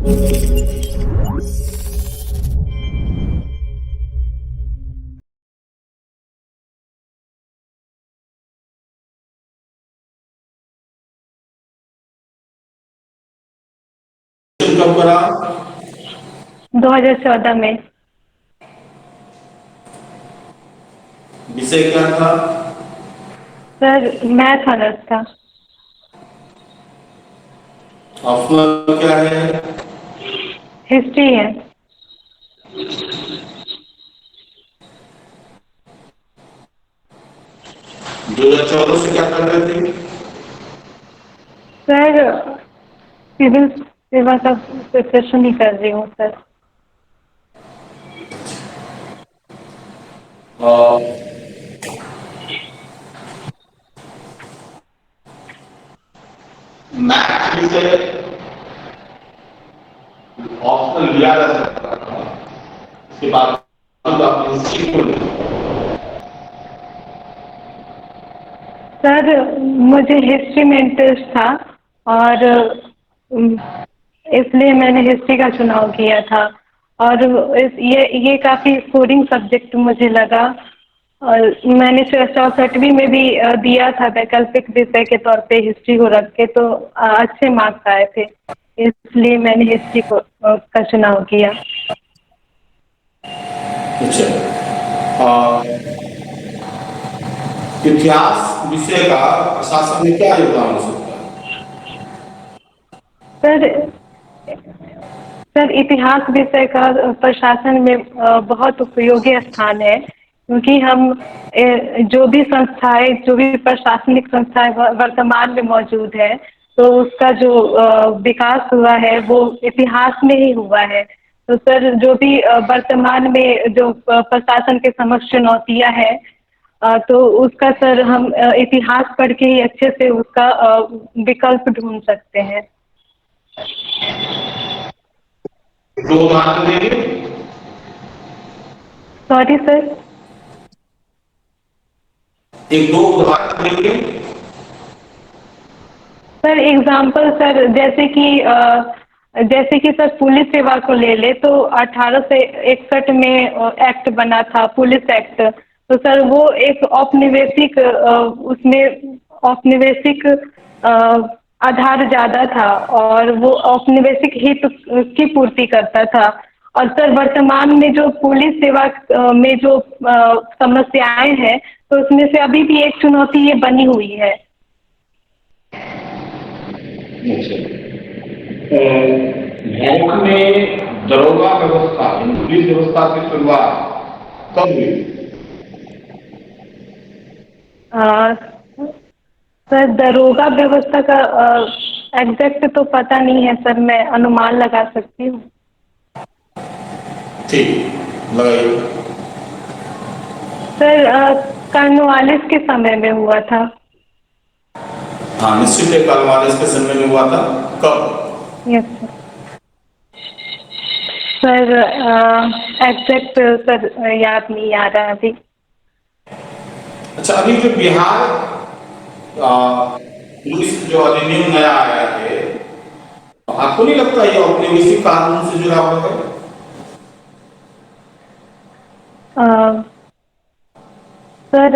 कब करा? 2014 में। विषय क्या था? सर मैथ ऑनर्स था। ऑप्शनल क्या है? हिस्ट्री है। 2014 से क्या कर रहे थे? सर सिविल सेवा का प्रिपरेशन ही कर रही हूँ सर। और मैथ विषय ऑप्शनल लिया जा सकता था, इसके बाद आपने हिस्ट्री को लिया। सर मुझे हिस्ट्री में इंटरेस्ट था और इसलिए मैंने हिस्ट्री का चुनाव किया था। और ये काफ़ी स्कोरिंग सब्जेक्ट मुझे लगा। और मैंने 64वीं में भी दिया था वैकल्पिक विषय के तौर पे हिस्ट्री को रख के, तो अच्छे मार्क्स आए थे। इसलिए मैंने हिस्ट्री को का चुनाव किया। अच्छा, इतिहास विषय का प्रशासन में क्या योगदान हो सकता है? सर सर इतिहास विषय का प्रशासन में बहुत उपयोगी स्थान है, क्योंकि हम जो भी संस्थाएं, जो भी प्रशासनिक संस्थाएं वर्तमान में मौजूद है, तो उसका जो विकास हुआ है वो इतिहास में ही हुआ है। तो सर जो भी वर्तमान में जो प्रशासन के समक्ष चुनौतियां हैं, तो उसका सर हम इतिहास पढ़ के ही अच्छे से उसका विकल्प ढूंढ सकते हैं। दो उदाहरण देंगे। Sorry sir. एक दो उदाहरण देंगे। सर एग्जाम्पल सर, जैसे कि सर पुलिस सेवा को ले ले तो 1861 में एक्ट बना था, पुलिस एक्ट। तो सर वो एक औपनिवेशिक उसमें औपनिवेशिक आधार ज़्यादा था, और वो औपनिवेशिक हित की पूर्ति करता था। और सर वर्तमान में जो पुलिस सेवा में जो समस्याएं हैं, तो उसमें से अभी भी एक चुनौती ये बनी हुई है। भारत में दरोगा व्यवस्था यानी पुलिस व्यवस्था की शुरुआत कब हुई? अ, सर दरोगा व्यवस्था का एग्जैक्ट तो पता नहीं है सर, मैं अनुमान लगा सकती हूँ। ठीक, लगाइए। सर कॉर्नवालिस के समय में हुआ था। हाँ, निश्चित है, कॉर्नवालिस के समय में हुआ था। कब? Yes sir. Sir exact sir याद नहीं आ रहा है अभी। अच्छा, अभी जो बिहार पुलिस जो अधिनियम नया आया है, आपको नहीं लगता ये औपनिवेशिक कानून से जुड़ा हुआ है? अ, सर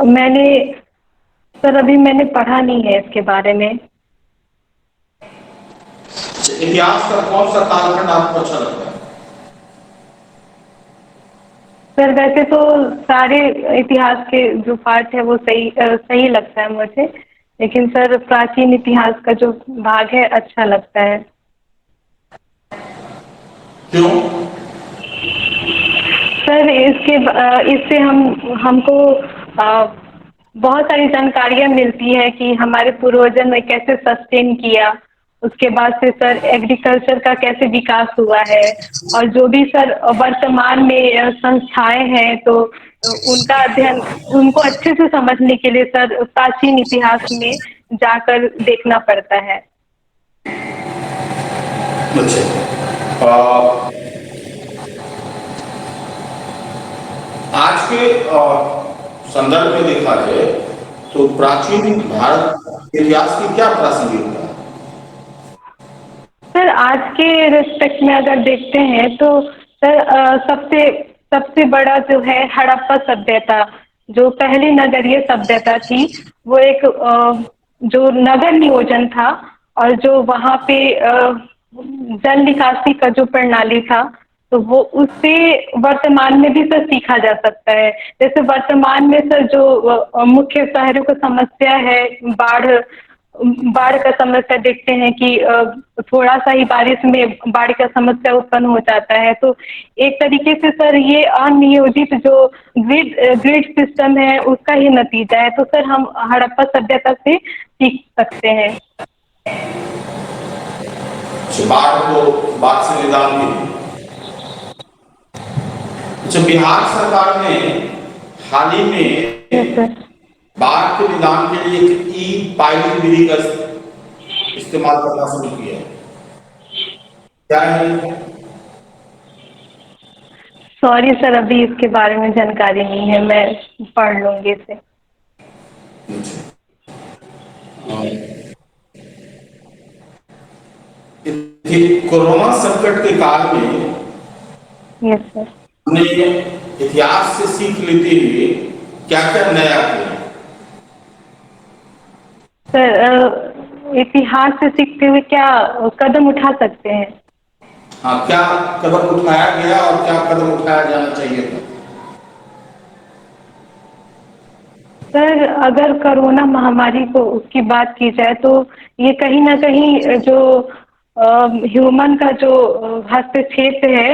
मैंने अभी मैंने पढ़ा नहीं है इसके बारे में। इतिहास का कौन सा कालखंड आपको अच्छा लगता है? सर वैसे तो सारे इतिहास के जो पार्ट है वो सही लगता है मुझे, लेकिन सर प्राचीन इतिहास का जो भाग है अच्छा लगता है। क्यों? सर इससे हमको बहुत सारी जानकारियाँ मिलती है कि हमारे पूर्वजों ने कैसे सस्टेन किया। उसके बाद से सर एग्रीकल्चर का कैसे विकास हुआ है, और जो भी सर वर्तमान में संस्थाएं हैं, तो उनका अध्ययन, उनको अच्छे से समझने के लिए सर प्राचीन इतिहास में जाकर देखना पड़ता है। अच्छा, आज के संदर्भ में देखा जाए तो प्राचीन भारत के इतिहास की क्या प्रासंगिकता है? आज के रिस्पेक्ट में अगर देखते हैं तो सर सबसे सबसे बड़ा जो है हड़प्पा सभ्यता, जो पहली नगरीय सभ्यता थी, वो एक जो नगर नियोजन था और जो वहाँ पे जल निकासी का जो प्रणाली था, तो वो उससे वर्तमान में भी सर सीखा जा सकता है। जैसे वर्तमान में सर जो मुख्य शहरों की समस्या है, बाढ़ बाढ़ का समस्या देखते हैं कि थोड़ा सा ही बारिश में बाढ़ का समस्या उत्पन्न हो जाता है। तो एक तरीके से सर ये अनियोजित जो ग्रिड सिस्टम है उसका ही नतीजा है। तो सर हम हड़प्पा सभ्यता से सीख सकते हैं। बाढ़ से निदान के लिए अच्छा, बिहार सरकार ने हाल ही में बाढ़ के निदान के लिए एक ई पाइलिंग विधि का इस्तेमाल करना शुरू किया है, क्या है? सॉरी सर, अभी इसके बारे में जानकारी नहीं है, मैं पढ़ लूंगी इसे। कोरोना संकट के काल में यस सर, हमने इतिहास से सीख लेते हुए क्या क्या नया किया? सर इतिहास से सीखते हुए क्या कदम उठा सकते हैं? हाँ, क्या कदम उठाया गया और क्या कदम उठाया जाना चाहिए था? सर अगर कोरोना महामारी को की बात की जाए तो ये कहीं ना कहीं जो ह्यूमन का जो हस्तक्षेप है,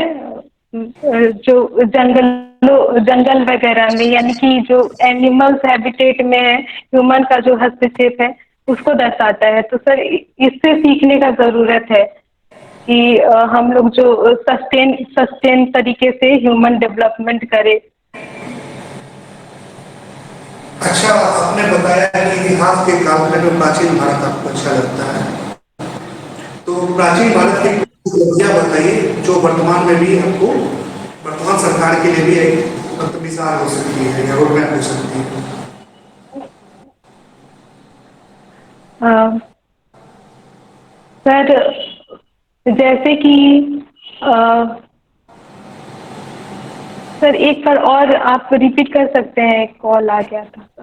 जो जंगल वगैरह में, यानी कि जो एनिमल्स हैबिटेट में है, ह्यूमन का जो हस्तक्षेप है उसको दर्शाता है। तो सर इससे सीखने का जरूरत है कि हम लोग जो सस्टेन तरीके से ह्यूमन डेवलपमेंट करें। अच्छा, आपने बताया कि इतिहास के कालखंड में प्राचीन भारत आपको अच्छा लगता है, तो प्राचीन भारत की उपलब्धियां बताइए जो वर्तमान में भी हमको, वर्तमान सरकार के लिए भी एक मिसाल हो सकती है या रोड मैप हो सकती है। सर जैसे कि सर एक बार और आप रिपीट कर सकते हैं, कॉल आ गया था सर।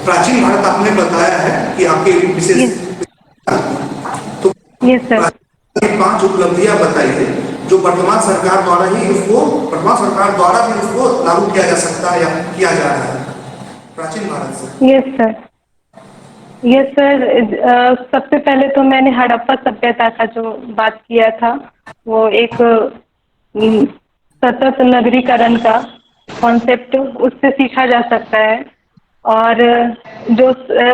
प्राचीन भारत आपने बताया है कि आपके विशेष, तो यस सर, 5 उपलब्धियां बताइए जो वर्तमान सरकार द्वारा ही उसको, वर्तमान सरकार द्वारा भी उसको लागू किया जा सकता है या किया जा रहा है प्राचीन भारत से। Yes sir, yes sir. सबसे पहले तो मैंने हड़प्पा सभ्यता का जो बात किया था, वो एक सतत नगरीकरण का कॉन्सेप्ट, उससे सीखा जा सकता है। और जो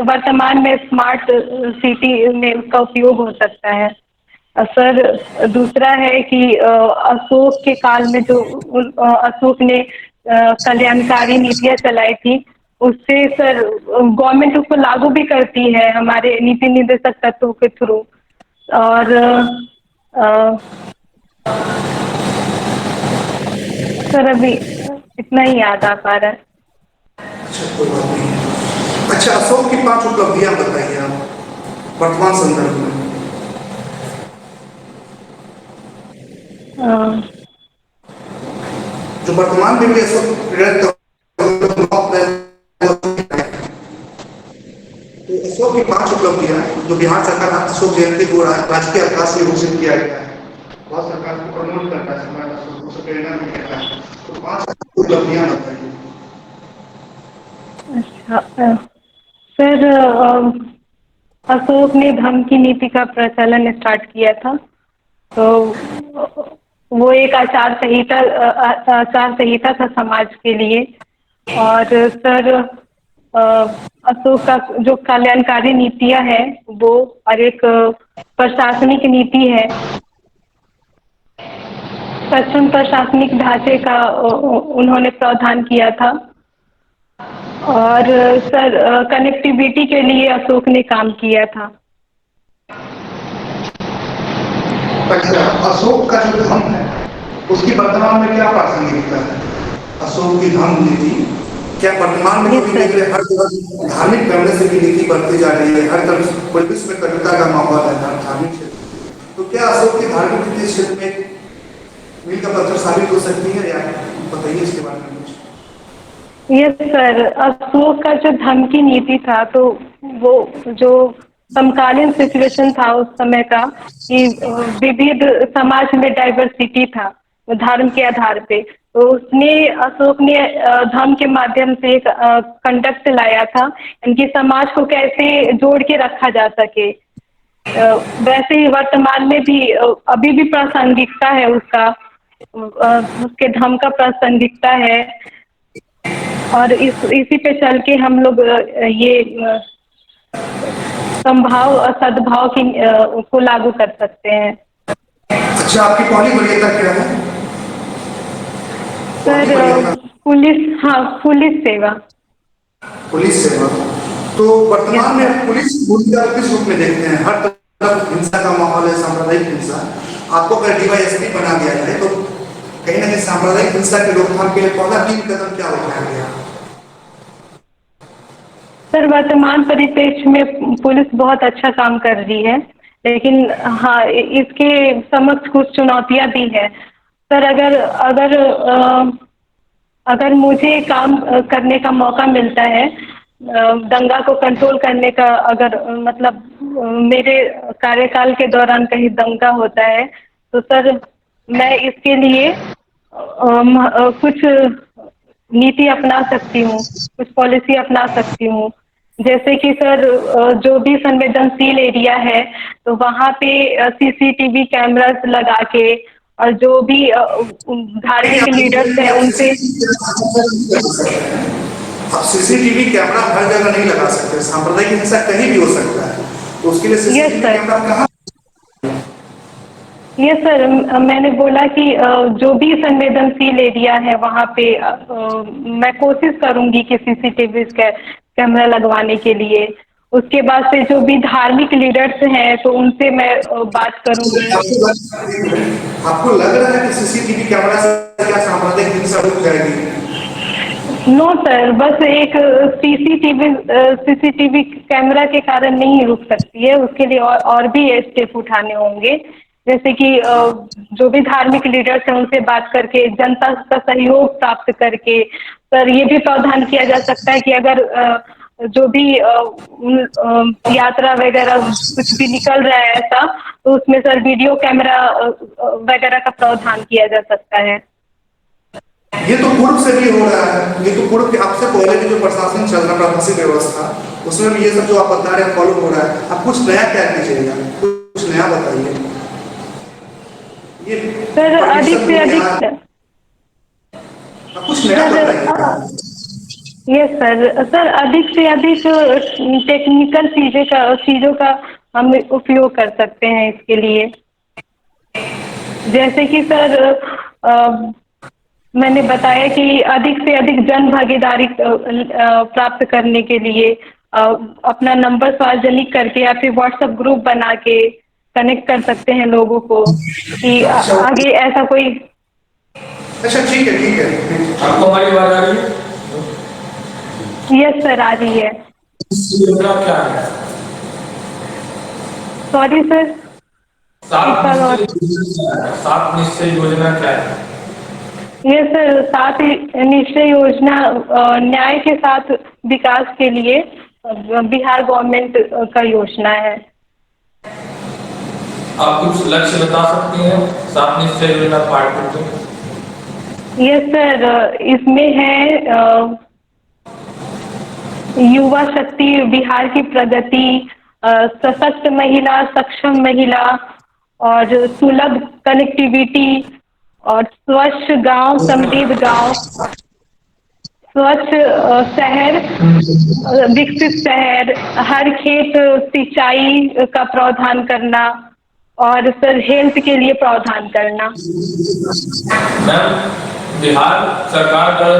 वर्तमान में स्मार्ट सिटी में उसका उपयोग हो सकता है। सर दूसरा है कि अशोक के काल में जो अशोक ने कल्याणकारी नीतियां चलाई थी, उससे सर गवर्नमेंट उसको लागू भी करती है हमारे नीति निर्देशक तत्वों के थ्रू। और सर अभी इतना ही याद आ पा रहा है। अच्छा, कोई बात नहीं। अच्छा, अशोक की 5 उपलब्धियां बताइए आप वर्तमान संदर्भ में। जो वर्तमान में भी अशोक तो अशोक की 5 उपलब्धियां जो बिहार सरकार अशोक जयंती को राजकीय अवकाश में घोषित किया गया है, बहुत सरकार को प्रमोट करता है, समाज अशोक को प्रेरणा मिलता है, तो 5 उपलब्धियां बताइए। अच्छा सर, अशोक ने धम्म की नीति का प्रचलन स्टार्ट किया था, तो वो एक आचार संहिता था समाज के लिए। और सर अशोक का जो कल्याणकारी नीतियां हैं वो, और एक प्रशासनिक नीति है, सक्षम प्रशासनिक ढांचे का उन्होंने प्रावधान किया था। और सर कनेक्टिविटी के लिए अशोक ने काम किया था। अच्छा, अशोक का जो धम्म है उसकी वर्तमान में क्या प्रासंगिकता है? अशोक की धम्म नीति क्या वर्तमान में भी देख रहे, हर जगह धार्मिक व्यवसाय की नीति बढ़ती जा रही है, हर तरफ विश्व में कटुता का माहौल है धार्मिक क्षेत्र। क्षेत्र में मील का पत्थर साबित हो सकती है, या बताइए इसके बारे में कुछ। यस सर, अशोक का जो धमकी नीति था, तो वो जो समकालीन सिचुएशन था उस समय का, कि विविध समाज में डाइवर्सिटी था धर्म के आधार पे, तो उसने अशोक ने धर्म के माध्यम से एक कंडक्ट लाया था, इनकी समाज को कैसे जोड़ के रखा जा सके। वैसे ही वर्तमान में भी अभी भी प्रासंगिकता है उसका, उसके धर्म का प्रासंगिकता है, और इसी पे चल के हम लोग ये संभाव और सद्भाव की को लागू कर सकते हैं। अच्छा, आपकी पहली वरीयता क्या है? पहली सर वरीयता पुलिस, हाँ पुलिस सेवा। पुलिस सेवा। तो यस वर्तमान सर। में पुलिस की भूमिका किस रूप में देखते हैं? हर तरफ हिंसा का माहौल है, सांप्रदायिक हिंसा। आपको अगर डीवाईएसपी बना दिया जाए तो कहीं ना कहीं सांप्रदायिक हिंसा की रोकथाम के लिए पहला 3 कदम क्या उठाया गया? सर वर्तमान परिप्रेक्ष्य में पुलिस बहुत अच्छा काम कर रही है, लेकिन हाँ इसके समक्ष कुछ चुनौतियां भी है। सर अगर अगर अगर मुझे काम करने का मौका मिलता है, दंगा को कंट्रोल करने का, अगर मतलब मेरे कार्यकाल के दौरान कहीं दंगा होता है, तो सर मैं इसके लिए कुछ नीति अपना सकती हूँ, कुछ पॉलिसी अपना सकती हूँ। जैसे कि सर जो भी संवेदनशील एरिया है, तो वहाँ पे सीसीटीवी कैमरास लगा के, और जो भी धार्मिक लीडर्स हैं उनसे। आप सीसीटीवी कैमरा हर जगह नहीं लगा सकते, सांप्रदायिक हिंसा कहीं भी हो सकता है, तो उसके लिए यस सीसीटीवी सर। कैमरा कहाँ? यस सर, मैंने बोला कि जो भी संवेदनशील एरिया है वहाँ पे मैं कोशिश करूँगी कि सीसीटीवी कैमरा लगवाने के लिए। उसके बाद से जो भी धार्मिक लीडर्स हैं तो उनसे मैं बात करूँगी। आपको लग रहा है कि सीसीटीवी कैमरा से क्या सांप्रदायिक हिंसा रुक जाएगी? नो सर, बस एक सीसीटीवी कैमरा के कारण नहीं रुक सकती है, उसके लिए और भी स्टेप उठाने होंगे। जैसे कि जो भी धार्मिक लीडर्स हैं उनसे बात करके, जनता का सहयोग प्राप्त करके, सर ये भी प्रावधान किया जा सकता है कि अगर जो भी यात्रा वगैरह कुछ भी निकल रहा है ऐसा, तो उसमें सर वीडियो कैमरा वगैरह का प्रावधान किया जा सकता है। ये तो पूर्व से भी हो रहा है, ये तो पूर्व के आपसे पहले भी जो प्रशासन चल रहा, प्रशासनिक व्यवस्था, उसमें भी ये सब जो आप बता रहे हैं फॉलो हो रहा है। आप कुछ नया क्या कीजिएगा, कुछ नया बताइए। ये सर अधिक से अधिक कुछ नया बताइए। यस सर, सर अधिक से अधिक टेक्निकल चीज़ों का हम उपयोग कर सकते हैं इसके लिए। जैसे कि सर मैंने बताया कि अधिक से अधिक जन भागीदारी प्राप्त करने के लिए अपना नंबर सार्वजनिक करके या फिर व्हाट्सएप ग्रुप बना के कनेक्ट कर सकते हैं लोगों को, कि आगे ऐसा कोई। अच्छा ठीक है, ठीक है। आपको हमारी आवाज आ रही है? यस सर, आ रही है। योजना क्या है? सॉरी सर, सात निश्चय योजना क्या है? ये सर 7 निश्चय योजना न्याय के साथ विकास के लिए बिहार गवर्नमेंट का योजना है। आप कुछ लक्ष्य बता सकती हैं 7 निश्चय योजना पार्ट 2 में? यस सर, इसमें है युवा शक्ति, बिहार की प्रगति, सशक्त महिला, सक्षम महिला, और सुलभ कनेक्टिविटी, और स्वच्छ गांव, समृद्ध गांव, स्वच्छ शहर, विकसित शहर, हर खेत सिंचाई का प्रावधान करना, और सर हेल्थ के लिए प्रावधान करना। मैम, बिहार सरकार द्वारा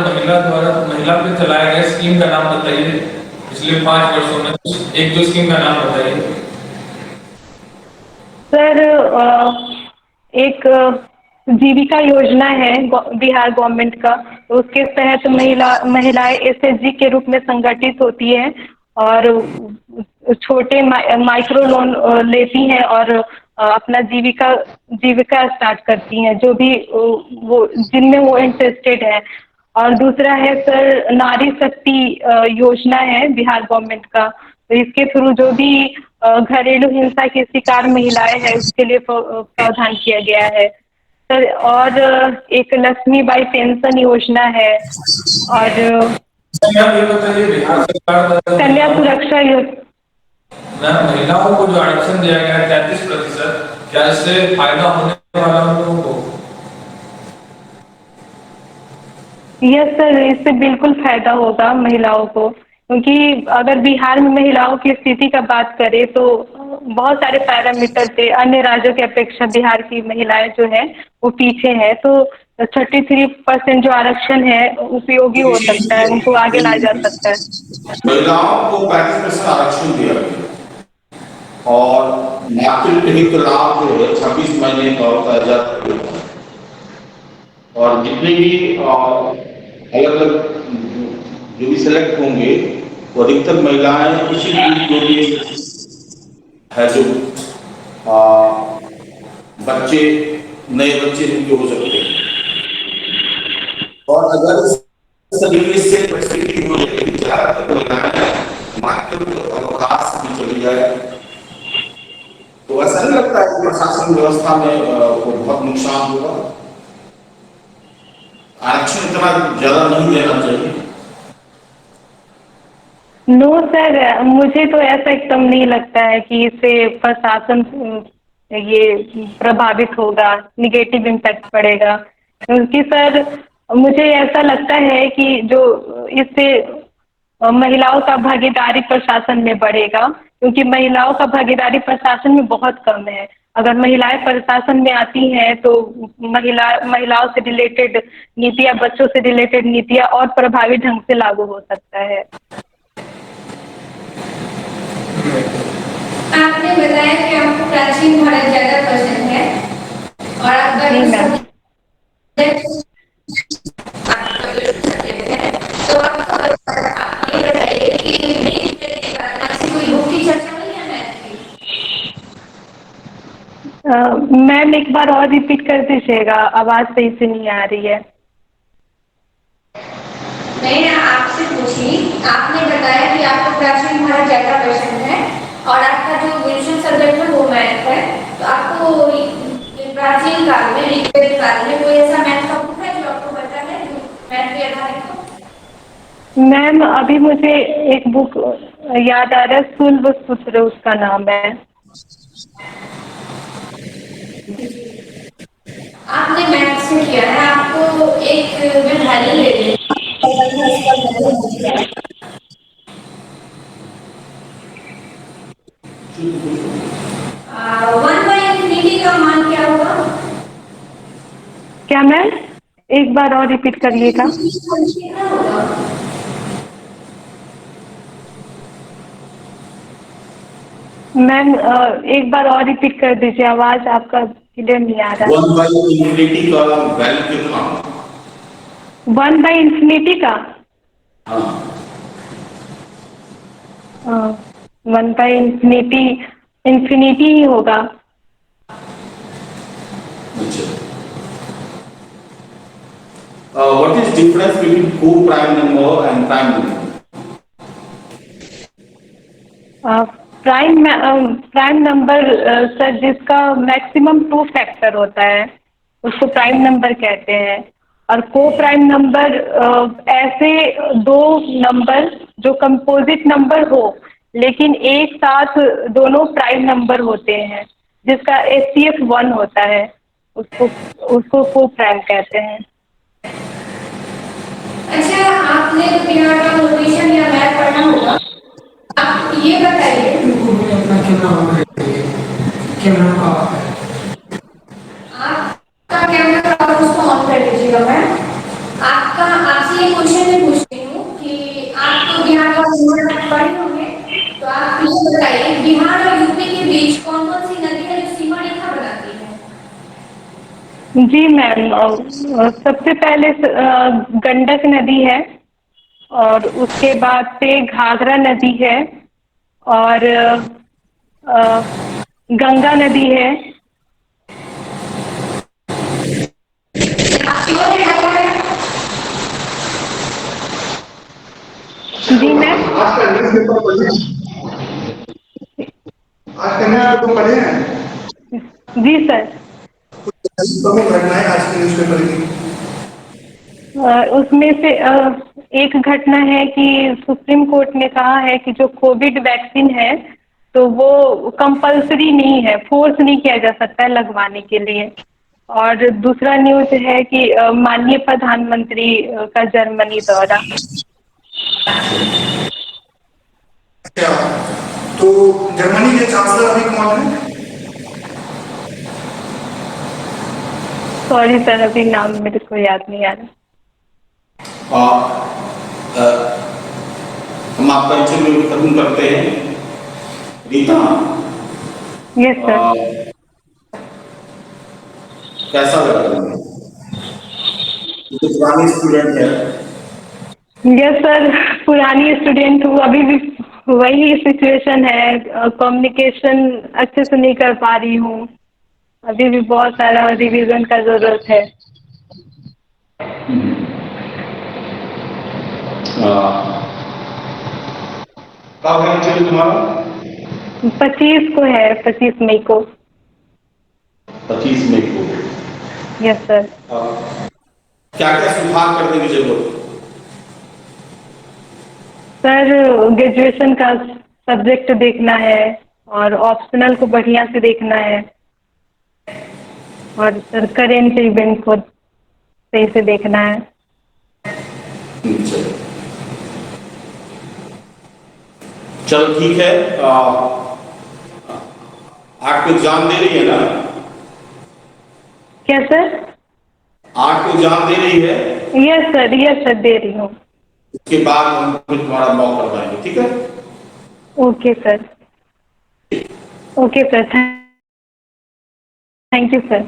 महिला पे चलाए गए स्कीम का नाम बताइए, पिछले 5 वर्षों में 1-2 स्कीम का नाम बताइए। सर एक जीविका योजना है बिहार गवर्नमेंट का, तो उसके तहत महिलाएं एसएचजी के रूप में संगठित होती हैं, और छोटे माइक्रो लोन लेती हैं और अपना जीविका स्टार्ट करती हैं, जो भी वो जिनमें वो इंटरेस्टेड है। और दूसरा है सर, नारी शक्ति योजना है बिहार गवर्नमेंट का, तो इसके थ्रू जो भी घरेलू हिंसा की शिकार महिलाएं हैं उसके लिए प्रावधान किया गया है सर। और एक लक्ष्मीबाई पेंशन योजना है, और मैम ये बताइए, बिहार सरकार द्वारा कन्या सुरक्षा योजना। मैम, महिलाओं को जो आरक्षण दिया गया है 33%, क्या इससे फायदा होने वाला है उन लोगों को? यस सर, इससे बिल्कुल फायदा होगा महिलाओं को, क्योंकि अगर बिहार में महिलाओं की स्थिति का बात करें तो बहुत सारे पैरामीटर से अन्य राज्यों की अपेक्षा बिहार की महिलाएं जो है वो पीछे है। तो 33% जो आरक्षण है उपयोगी हो सकता है, उनको आगे लाया जा सकता है। महिलाओं को 35% आरक्षण दिया गया और मातृत्व हित लाभ जो है 26 महीने का होता है जाता है। और जितने भी अलग अलग जो भी सेलेक्ट होंगे वो अधिकतर महिलाएं उसी जो भी है, जो बच्चे नए बच्चे जिनके हो सकते हैं। और अगर इस तरीके से परिस्थिति हो जाए मातृत्व अवकाश भी चली जाए तो ऐसा नहीं लगता है कि प्रशासन व्यवस्था में को बहुत नुकसान होगा। आरक्षण इतना ज्यादा नहीं देना चाहिए। नो सर, मुझे तो ऐसा एकदम नहीं लगता है कि इससे प्रशासन ये प्रभावित होगा, निगेटिव इम्पैक्ट पड़ेगा। क्योंकि सर मुझे ऐसा लगता है कि जो इससे महिलाओं का भागीदारी प्रशासन में बढ़ेगा, क्योंकि महिलाओं का भागीदारी प्रशासन में बहुत कम है। अगर महिलाएं प्रशासन में आती हैं तो महिलाओं से रिलेटेड नीतियां, बच्चों से रिलेटेड नीतियां और प्रभावी ढंग से लागू हो सकता है। आपने बताया कि आपको प्राचीन भारत ज्यादा पसंद है और आप जी मैम। तो आप ये बताइए कि ऐसी कोई बुक की चर्चा हुई है मैथ की? मैम एक बार और रिपीट कर दीजिएगा, आवाज सही से नहीं आ रही है। मैंने आपसे पूछी, आपने बताया कि आपको प्राचीन भारत ज्यादा पसंद है और आपका जो विषय सब्जेक्ट है वो मैथ है, तो आपको प्राचीन काल में, ऋग्वेद काल में कोई ऐसा मैथ का बुक है जो आपको पता है, जो मैथ पे आधारित हो? मैम अभी मुझे एक बुक याद आ रहा है, सूल्बसूत्र उसका नाम है। आपने मैथ से किया है, आपको एक मेधावी ले लें। 1/infinity का मान क्या होगा? क्या मैम, एक बार और रिपीट करिएगा। क्या होगा? मैम एक बार और रिपीट कर दीजिए, आवाज आपका क्लियर नहीं आ रहा। 1/infinity का वैल्यू कितना? 1/infinity का? हाँ। 1/infinity इंफिनिटी ही होगा। What is difference between co-prime number and prime number? Prime number sir जिसका मैक्सिमम 2 फैक्टर होता है उसको प्राइम नंबर कहते हैं। और को प्राइम नंबर ऐसे दो नंबर जो कंपोजिट नंबर हो लेकिन एक साथ दोनों प्राइम नंबर होते हैं, जिसका HCF 1 होता है, उसको को प्राइम कहते हैं। अच्छा, आपने यहाँ का नोटेशन या मैथ पढ़ा होगा, आप ये बताइए। अपना कैमरा का आपका कैमरा का उसको ऑन कर दीजिएगा। मैं आपसे ये क्वेश्चन मैं पूछती हूँ कि आप तो बिहार का सीमा पढ़े होंगे, तो आप ये बताइए बिहार और यूपी के बीच कौन कौन सी नदी है जो सीमा रेखा बनाती है? जी मैम, सबसे पहले गंडक नदी है और उसके बाद से घाघरा नदी है और गंगा नदी है। आप श्योर है ढाका है? जी मैम। आज का न्यूज पेपर पढ़े? आज का न्यूज पेपर पढ़े हैं? जी सर। प्रमुख घटनाएं आज के न्यूज पेपर की। उसमें से एक घटना है कि सुप्रीम कोर्ट ने कहा है कि जो कोविड वैक्सीन है तो वो कंपल्सरी नहीं है, फोर्स नहीं किया जा सकता है लगवाने के लिए। और दूसरा न्यूज है कि माननीय प्रधानमंत्री का जर्मनी दौरा। अच्छा, तो जर्मनी के चांसलर अभी कौन है? सॉरी सर, अभी नाम मेरे को याद नहीं आ रहा। हम आपका इंटरव्यू खत्म करते हैं। Rita, yes sir. कैसा लगा तुम्हें? ये तो पुरानी स्टूडेंट है। यस सर, पुरानी स्टूडेंट हूँ, अभी भी वही सिचुएशन है, कम्युनिकेशन अच्छे से नहीं कर पा रही हूँ, अभी भी बहुत सारा रिवीजन का जरूरत है। कब है इंटरव्यू तुम्हारा? 25 को है, 25 मई को। 25 मई को। Yes sir. क्या क्या सुधार करने की जरूरत है? सर ग्रेजुएशन का सब्जेक्ट देखना है और ऑप्शनल को बढ़िया से देखना है, और सर करेंट इवेंट को सही से देखना है। चलो ठीक है। आपको एग्जाम दे रही है ना? क्या सर? आपको एग्जाम दे रही है? यस सर दे रही हूँ। उसके बाद हम फिर तुम्हारा मॉक करवाएंगे, ठीक है? Okay sir. Okay sir, thank you sir.